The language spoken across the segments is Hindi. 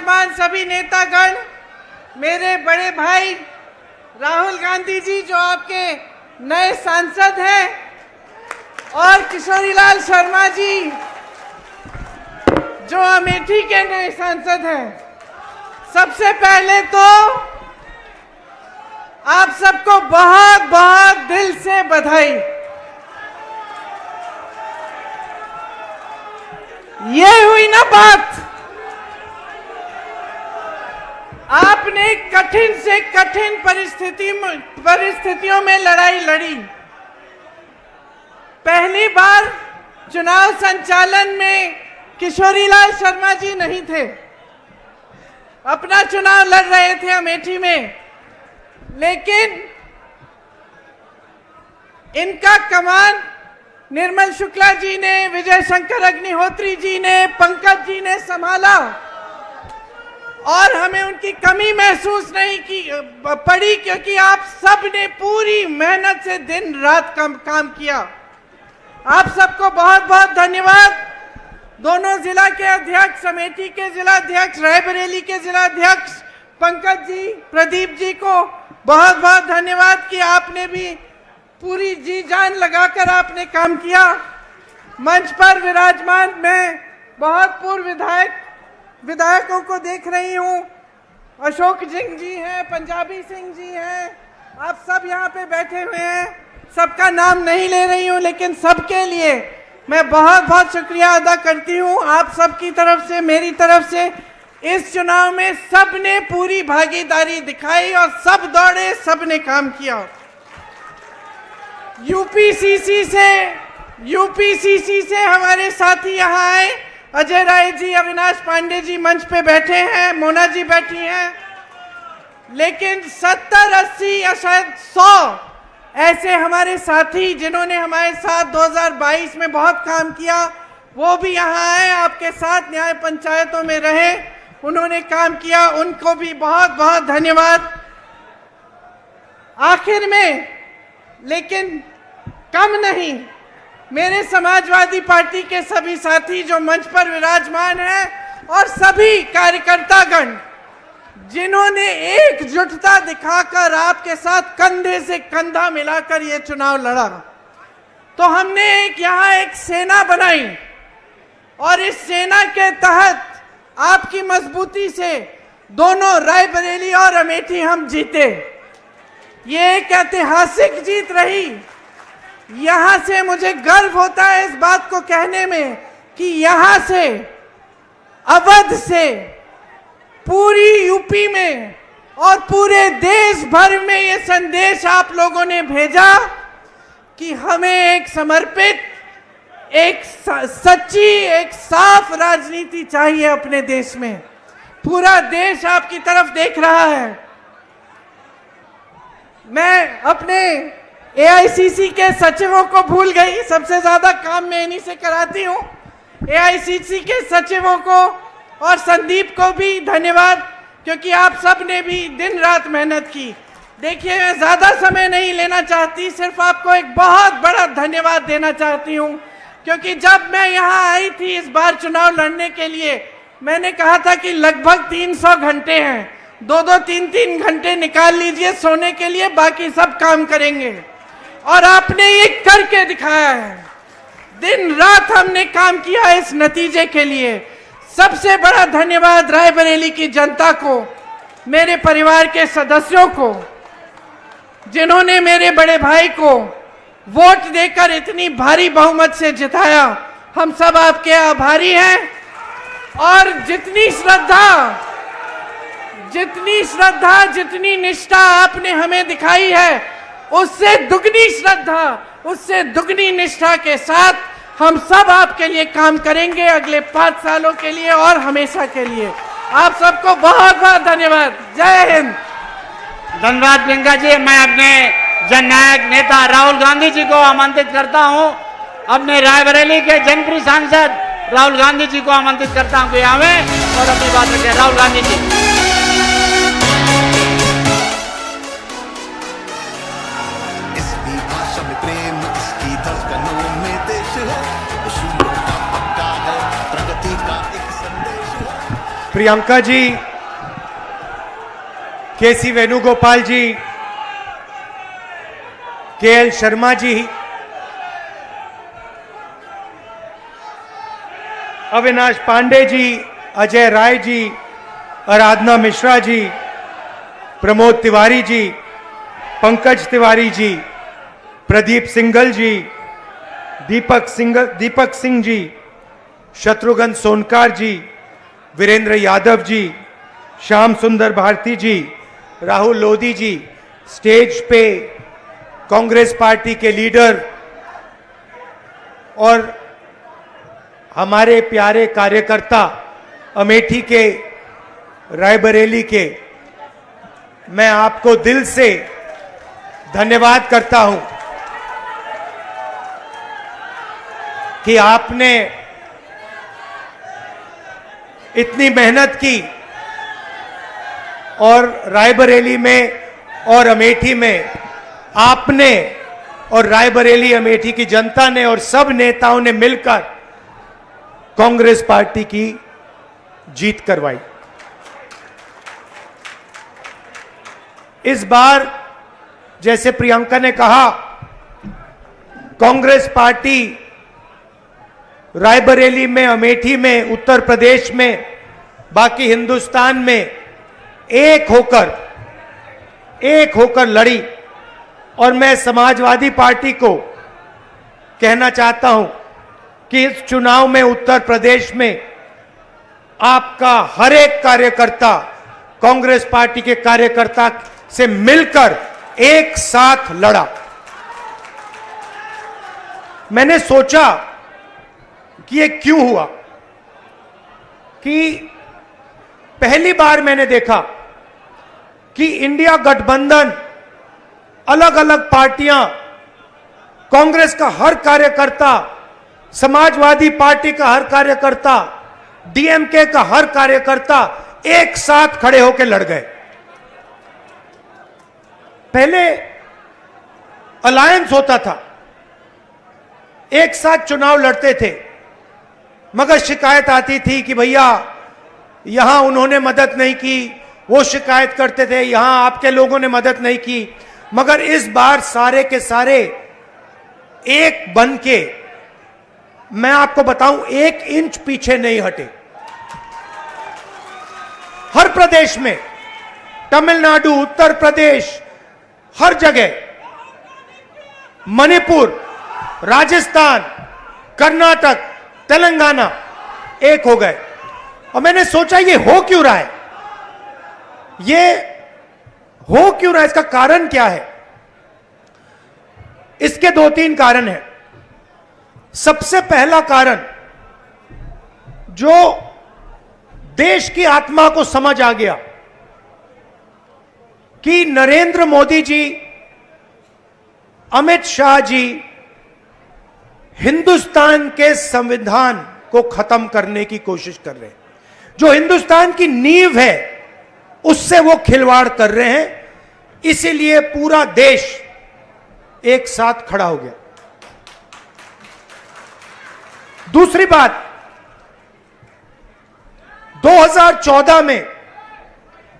विराजमान सभी नेतागण, मेरे बड़े भाई राहुल गांधी जी जो आपके नए सांसद हैं, और किशोरीलाल शर्मा जी जो अमेठी के नए सांसद हैं, सबसे पहले तो आप सबको बहुत बहुत दिल से बधाई। ये हुई ना बात, आपने कठिन से कठिन परिस्थितियों में लड़ाई लड़ी। पहली बार चुनाव संचालन में किशोरीलाल शर्मा जी नहीं थे, अपना चुनाव लड़ रहे थे अमेठी में, लेकिन इनका कमान निर्मल शुक्ला जी ने, विजय शंकर अग्निहोत्री जी ने, पंकज जी ने संभाला और हमें उनकी कमी महसूस नहीं पड़ी, क्योंकि आप सब ने पूरी मेहनत से दिन रात काम किया। आप सबको बहुत बहुत धन्यवाद। दोनों जिला के अध्यक्ष, अमेठी के जिला अध्यक्ष, रायबरेली के जिला अध्यक्ष पंकज जी, प्रदीप जी को बहुत बहुत धन्यवाद कि आपने भी पूरी जी जान लगाकर आपने काम किया। मंच पर विराजमान मैं बहुत पूर्व विधायकों को देख रही हूँ। अशोक सिंह जी हैं, पंजाबी सिंह जी हैं, आप सब यहाँ पे बैठे हुए हैं। सबका नाम नहीं ले रही हूँ, लेकिन सबके लिए मैं बहुत बहुत शुक्रिया अदा करती हूँ। आप सबकी तरफ से, मेरी तरफ से इस चुनाव में सबने पूरी भागीदारी दिखाई और सब दौड़े, सबने काम किया। यूपीसीसी से हमारे साथी यहाँ आए, अजय राय जी, अविनाश पांडे जी मंच पे बैठे हैं, मोना जी बैठी हैं, लेकिन 70, 80 या शायद 100 ऐसे हमारे साथी जिन्होंने हमारे साथ 2022 में बहुत काम किया, वो भी यहाँ आए, आपके साथ न्याय पंचायतों में रहे, उन्होंने काम किया, उनको भी बहुत बहुत धन्यवाद। आखिर में, लेकिन कम नहीं, मेरे समाजवादी पार्टी के सभी साथी जो मंच पर विराजमान हैं और सभी कार्यकर्तागण जिन्होंने एकजुटता दिखाकर आपके साथ कंधे से कंधा मिलाकर ये चुनाव लड़ा। तो हमने यहाँ एक सेना बनाई और इस सेना के तहत आपकी मजबूती से दोनों रायबरेली और अमेठी हम जीते। ये एक ऐतिहासिक जीत रही। यहाँ से मुझे गर्व होता है इस बात को कहने में कि यहाँ से, अवध से, पूरी यूपी में और पूरे देश भर में ये संदेश आप लोगों ने भेजा कि हमें एक समर्पित, एक सच्ची, एक साफ राजनीति चाहिए अपने देश में। पूरा देश आपकी तरफ देख रहा है। मैं अपने एआईसीसी के सचिवों को भूल गई, सबसे ज्यादा काम मैं इन्हीं से कराती हूँ। एआईसीसी के सचिवों को और संदीप को भी धन्यवाद, क्योंकि आप सब ने भी दिन रात मेहनत की। देखिए, मैं ज्यादा समय नहीं लेना चाहती, सिर्फ आपको एक बहुत बड़ा धन्यवाद देना चाहती हूँ, क्योंकि जब मैं यहाँ आई थी इस बार चुनाव लड़ने के लिए, मैंने कहा था कि लगभग 300 घंटे हैं, 2-2, 3-3 घंटे निकाल लीजिए सोने के लिए, बाकी सब काम करेंगे। और आपने ये करके दिखाया है। दिन रात हमने काम किया इस नतीजे के लिए। सबसे बड़ा धन्यवाद रायबरेली की जनता को, मेरे परिवार के सदस्यों को, जिन्होंने मेरे बड़े भाई को वोट देकर इतनी भारी बहुमत से जिताया। हम सब आपके आभारी हैं। और जितनी श्रद्धा, जितनी निष्ठा आपने हमें दिखाई है, उससे दुगनी श्रद्धा, उससे दुगनी निष्ठा के साथ हम सब आपके लिए काम करेंगे अगले 5 सालों के लिए और हमेशा के लिए। आप सबको बहुत बहुत धन्यवाद। जय हिंद। धन्यवाद प्रियंका जी। मैं अपने जननायक नेता राहुल गांधी जी को आमंत्रित करता हूं, अपने रायबरेली के जनप्रिय सांसद राहुल गांधी जी को आमंत्रित करता हूं कि यहाँ में और अपनी बात रखें। राहुल गांधी जी। प्रियंका जी, केसी वेणुगोपाल जी, केएल शर्मा जी, अविनाश पांडे जी, अजय राय जी, आराधना मिश्रा जी, प्रमोद तिवारी जी, पंकज तिवारी जी, प्रदीप सिंघल जी, दीपक सिंह जी, शत्रुघ्न सोनकार जी, वीरेंद्र यादव जी, श्याम सुंदर भारती जी, राहुल लोधी जी, स्टेज पे कांग्रेस पार्टी के लीडर और हमारे प्यारे कार्यकर्ता अमेठी के, रायबरेली के, मैं आपको दिल से धन्यवाद करता हूं कि आपने इतनी मेहनत की और रायबरेली में और अमेठी में आपने और रायबरेली अमेठी की जनता ने और सब नेताओं ने मिलकर कांग्रेस पार्टी की जीत करवाई। इस बार जैसे प्रियंका ने कहा, कांग्रेस पार्टी रायबरेली में, अमेठी में, उत्तर प्रदेश में, बाकी हिंदुस्तान में एक होकर लड़ी। और मैं समाजवादी पार्टी को कहना चाहता हूं कि इस चुनाव में उत्तर प्रदेश में आपका हर एक कार्यकर्ता कांग्रेस पार्टी के कार्यकर्ता से मिलकर एक साथ लड़ा। मैंने सोचा कि ये क्यों हुआ, कि पहली बार मैंने देखा कि इंडिया गठबंधन, अलग अलग पार्टियां, कांग्रेस का हर कार्यकर्ता, समाजवादी पार्टी का हर कार्यकर्ता, डीएमके का हर कार्यकर्ता एक साथ खड़े होकर लड़ गए। पहले अलायंस होता था, एक साथ चुनाव लड़ते थे, मगर शिकायत आती थी कि भैया यहां उन्होंने मदद नहीं की, वो शिकायत करते थे यहां आपके लोगों ने मदद नहीं की। मगर इस बार सारे के सारे एक बन के, मैं आपको बताऊं, 1 इंच पीछे नहीं हटे। हर प्रदेश में, तमिलनाडु, उत्तर प्रदेश, हर जगह, मणिपुर, राजस्थान, कर्नाटक, तेलंगाना एक हो गए। और मैंने सोचा ये हो क्यों रहा है, ये हो क्यों रहा है, इसका कारण क्या है? इसके 2-3 कारण हैं। सबसे पहला कारण, जो देश की आत्मा को समझ आ गया कि नरेंद्र मोदी जी, अमित शाह जी हिंदुस्तान के संविधान को खत्म करने की कोशिश कर रहे हैं। जो हिंदुस्तान की नींव है उससे वो खिलवाड़ कर रहे हैं। इसीलिए पूरा देश एक साथ खड़ा हो गया। दूसरी बात, 2014 में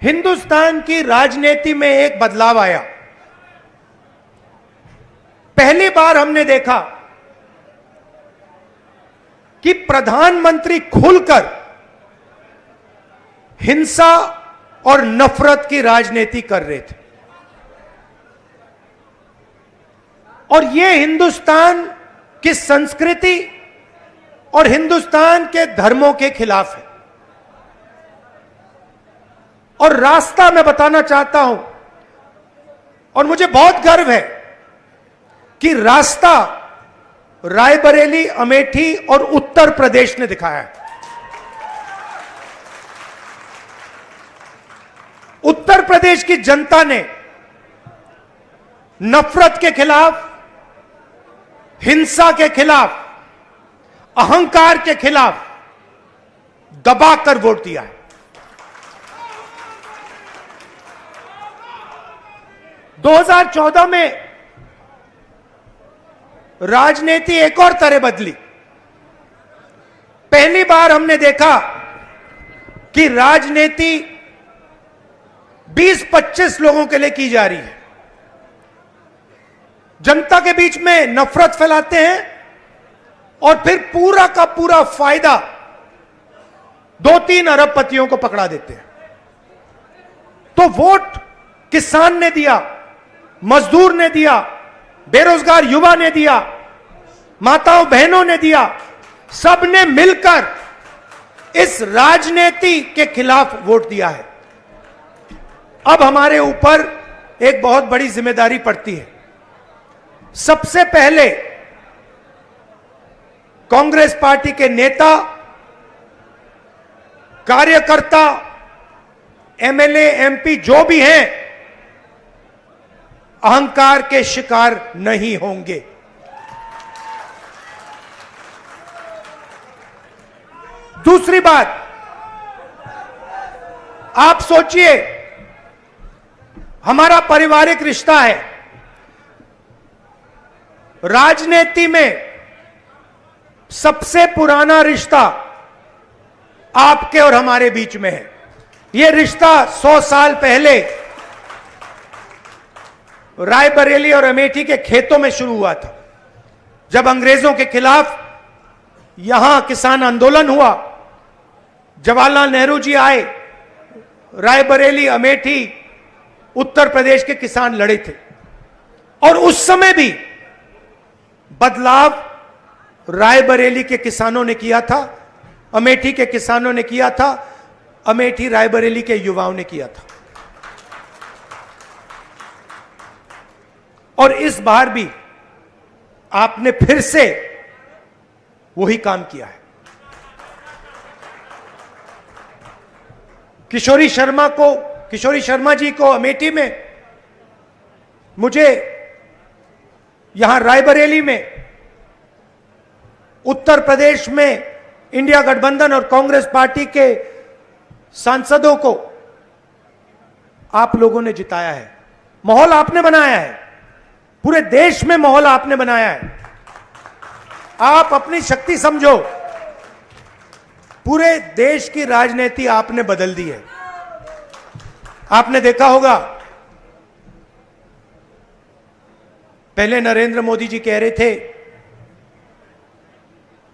हिंदुस्तान की राजनीति में एक बदलाव आया। पहली बार हमने देखा कि प्रधानमंत्री खुलकर हिंसा और नफरत की राजनीति कर रहे थे। और यह हिंदुस्तान की संस्कृति और हिंदुस्तान के धर्मों के खिलाफ है। और रास्ता मैं बताना चाहता हूं, और मुझे बहुत गर्व है कि रास्ता रायबरेली, अमेठी और उत्तर प्रदेश ने दिखाया है। उत्तर प्रदेश की जनता ने नफरत के खिलाफ, हिंसा के खिलाफ, अहंकार के खिलाफ दबाकर वोट दिया है। 2014 में राजनीति एक और तरह बदली। पहली बार हमने देखा कि राजनीति 20-25 लोगों के लिए की जा रही है, जनता के बीच में नफरत फैलाते हैं और फिर पूरा का पूरा फायदा 2-3 अरबपतियों को पकड़ा देते हैं। तो वोट किसान ने दिया, मजदूर ने दिया, बेरोजगार युवा ने दिया, माताओं बहनों ने दिया, सबने मिलकर इस राजनीति के खिलाफ वोट दिया है। अब हमारे ऊपर एक बहुत बड़ी जिम्मेदारी पड़ती है। सबसे पहले कांग्रेस पार्टी के नेता, कार्यकर्ता, एमएलए, एमपी जो भी हैं, अहंकार के शिकार नहीं होंगे। दूसरी बात, आप सोचिए, हमारा पारिवारिक रिश्ता है। राजनीति में सबसे पुराना रिश्ता आपके और हमारे बीच में है। यह रिश्ता 100 साल पहले रायबरेली और अमेठी के खेतों में शुरू हुआ था, जब अंग्रेजों के खिलाफ यहां किसान आंदोलन हुआ। जवाहरलाल नेहरू जी आए, रायबरेली, अमेठी, उत्तर प्रदेश के किसान लड़े थे और उस समय भी बदलाव रायबरेली के किसानों ने किया था, अमेठी के किसानों ने किया था, अमेठी रायबरेली के युवाओं ने किया था। और इस बार भी आपने फिर से वही काम किया है। किशोरी शर्मा जी को अमेठी में, मुझे यहां रायबरेली में, उत्तर प्रदेश में इंडिया गठबंधन और कांग्रेस पार्टी के सांसदों को आप लोगों ने जिताया है। माहौल आपने बनाया है, पूरे देश में माहौल आपने बनाया है। आप अपनी शक्ति समझो, पूरे देश की राजनीति आपने बदल दी है। आपने देखा होगा, पहले नरेंद्र मोदी जी कह रहे थे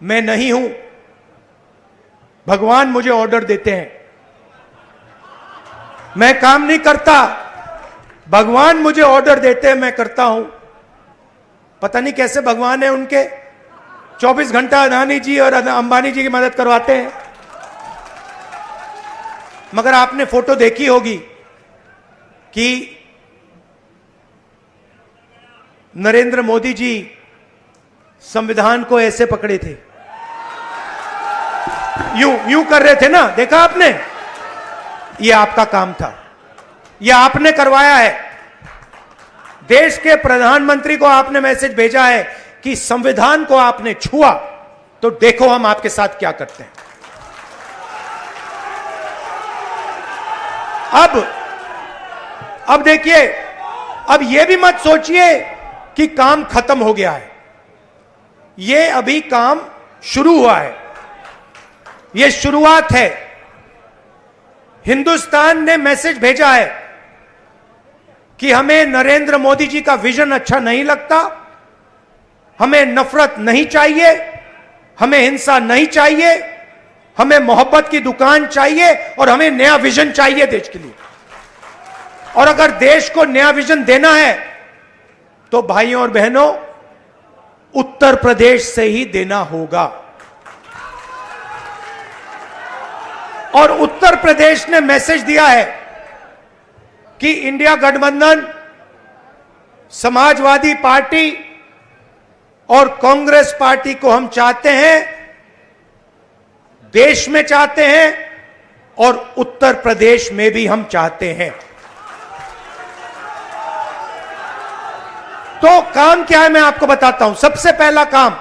मैं नहीं हूं, भगवान मुझे ऑर्डर देते हैं, मैं काम नहीं करता, भगवान मुझे ऑर्डर देते हैं, मैं करता हूं। पता नहीं कैसे भगवान है उनके, 24 घंटा अदानी जी और अंबानी जी की मदद करवाते हैं। मगर आपने फोटो देखी होगी कि नरेंद्र मोदी जी संविधान को ऐसे पकड़े थे, यूं कर रहे थे ना, देखा आपने? यह आपका काम था, यह आपने करवाया है। देश के प्रधानमंत्री को आपने मैसेज भेजा है कि संविधान को आपने छुआ तो देखो हम आपके साथ क्या करते हैं। अब देखिए, अब यह भी मत सोचिए कि काम खत्म हो गया है। यह अभी काम शुरू हुआ है, यह शुरुआत है। हिंदुस्तान ने मैसेज भेजा है कि हमें नरेंद्र मोदी जी का विजन अच्छा नहीं लगता, हमें नफरत नहीं चाहिए, हमें हिंसा नहीं चाहिए, हमें मोहब्बत की दुकान चाहिए और हमें नया विजन चाहिए देश के लिए। और अगर देश को नया विजन देना है तो भाइयों और बहनों, उत्तर प्रदेश से ही देना होगा। और उत्तर प्रदेश ने मैसेज दिया है कि इंडिया गठबंधन, समाजवादी पार्टी और कांग्रेस पार्टी को हम चाहते हैं, देश में चाहते हैं और उत्तर प्रदेश में भी हम चाहते हैं। तो काम क्या है मैं आपको बताता हूं। सबसे पहला काम,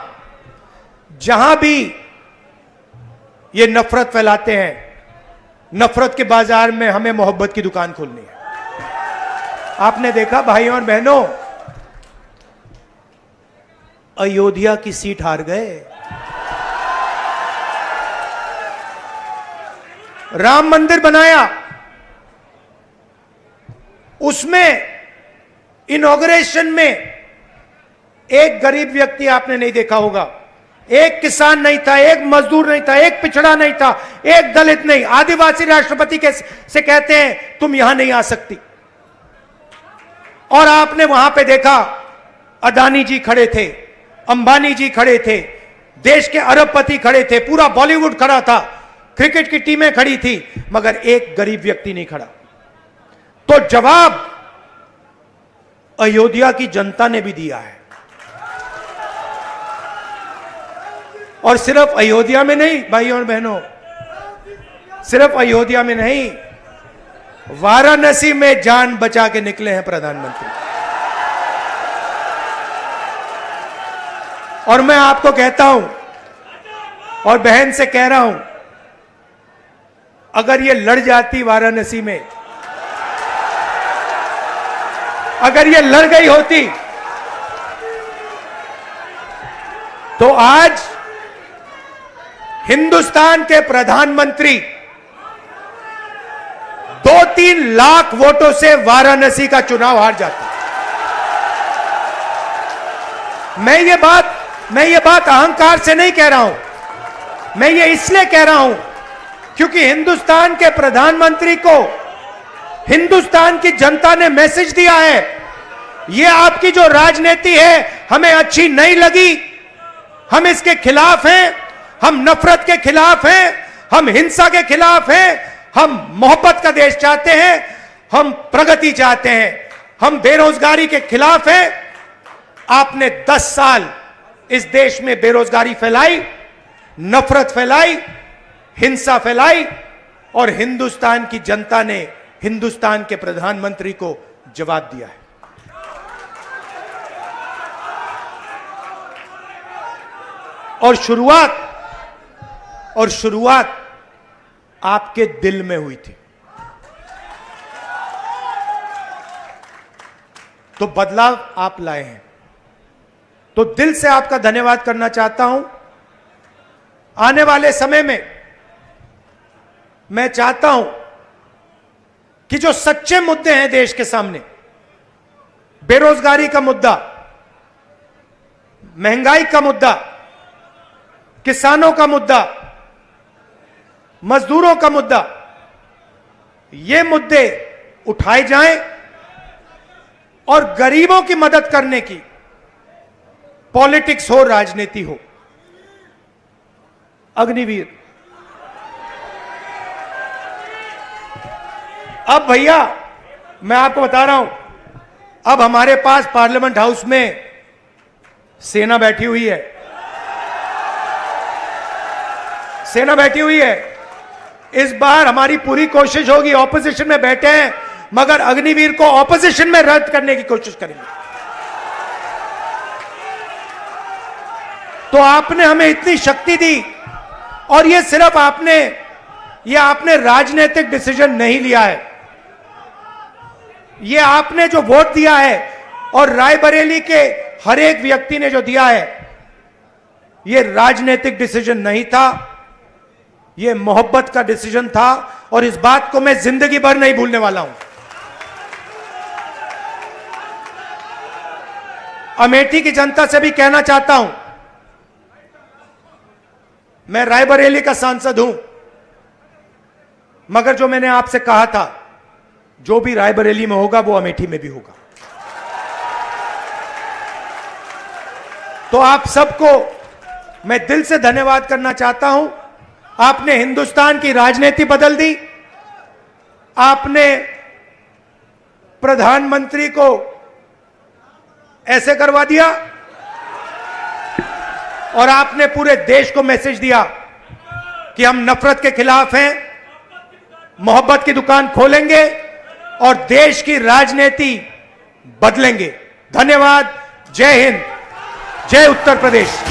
जहां भी ये नफरत फैलाते हैं, नफरत के बाजार में हमें मोहब्बत की दुकान खोलनी है। आपने देखा भाइयों और बहनों, अयोध्या की सीट हार गए। राम मंदिर बनाया, उसमें इनॉग्रेशन में एक गरीब व्यक्ति आपने नहीं देखा होगा, एक किसान नहीं था, एक मजदूर नहीं था, एक पिछड़ा नहीं था, एक दलित नहीं। आदिवासी राष्ट्रपति से कहते हैं तुम यहां नहीं आ सकती। और आपने वहां पे देखा अदानी जी खड़े थे, अंबानी जी खड़े थे, देश के अरबपति खड़े थे, पूरा बॉलीवुड खड़ा था, क्रिकेट की टीमें खड़ी थी, मगर एक गरीब व्यक्ति नहीं खड़ा। तो जवाब अयोध्या की जनता ने भी दिया है। और सिर्फ अयोध्या में नहीं भाइयों और बहनों, सिर्फ अयोध्या में नहीं, वाराणसी में जान बचा के निकले हैं प्रधानमंत्री। और मैं आपको कहता हूं और बहन से कह रहा हूं, अगर ये लड़ जाती वाराणसी में, अगर ये लड़ गई होती, तो आज हिंदुस्तान के प्रधानमंत्री 2-3 लाख वोटों से वाराणसी का चुनाव हार जाते। मैं ये बात अहंकार से नहीं कह रहा हूं, मैं ये इसलिए कह रहा हूं क्योंकि हिंदुस्तान के प्रधानमंत्री को हिंदुस्तान की जनता ने मैसेज दिया है, ये आपकी जो राजनीति है हमें अच्छी नहीं लगी, हम इसके खिलाफ हैं, हम नफरत के खिलाफ हैं, हम हिंसा के खिलाफ हैं, हम मोहब्बत का देश चाहते हैं, हम प्रगति चाहते हैं, हम बेरोजगारी के खिलाफ हैं। आपने 10 साल इस देश में बेरोजगारी फैलाई, नफरत फैलाई, हिंसा फैलाई, और हिंदुस्तान की जनता ने हिंदुस्तान के प्रधानमंत्री को जवाब दिया है। और शुरुआत आपके दिल में हुई थी। तो बदलाव आप लाए हैं, तो दिल से आपका धन्यवाद करना चाहता हूं। आने वाले समय में मैं चाहता हूं कि जो सच्चे मुद्दे हैं देश के सामने, बेरोजगारी का मुद्दा, महंगाई का मुद्दा, किसानों का मुद्दा, मजदूरों का मुद्दा, ये मुद्दे उठाए जाएं और गरीबों की मदद करने की पॉलिटिक्स हो, राजनीति हो। अग्निवीर, अब भैया मैं आपको बता रहा हूं, अब हमारे पास पार्लियामेंट हाउस में सेना बैठी हुई है, सेना बैठी हुई है। इस बार हमारी पूरी कोशिश होगी, ऑपोजिशन में बैठे हैं मगर अग्निवीर को ऑपोजिशन में रद्द करने की कोशिश करेंगे। तो आपने हमें इतनी शक्ति दी, और ये सिर्फ आपने राजनीतिक डिसीजन नहीं लिया है, ये आपने जो वोट दिया है और रायबरेली के हर एक व्यक्ति ने जो दिया है, ये राजनीतिक डिसीजन नहीं था, ये मोहब्बत का डिसीजन था। और इस बात को मैं जिंदगी भर नहीं भूलने वाला हूं। अमेठी की जनता से भी कहना चाहता हूं, मैं रायबरेली का सांसद हूं, मगर जो मैंने आपसे कहा था, जो भी रायबरेली में होगा वो अमेठी में भी होगा। तो आप सबको मैं दिल से धन्यवाद करना चाहता हूं। आपने हिंदुस्तान की राजनीति बदल दी, आपने प्रधानमंत्री को ऐसे करवा दिया, और आपने पूरे देश को मैसेज दिया कि हम नफरत के खिलाफ हैं, मोहब्बत की दुकान खोलेंगे और देश की राजनीति बदलेंगे। धन्यवाद। जय हिंद, जय उत्तर प्रदेश।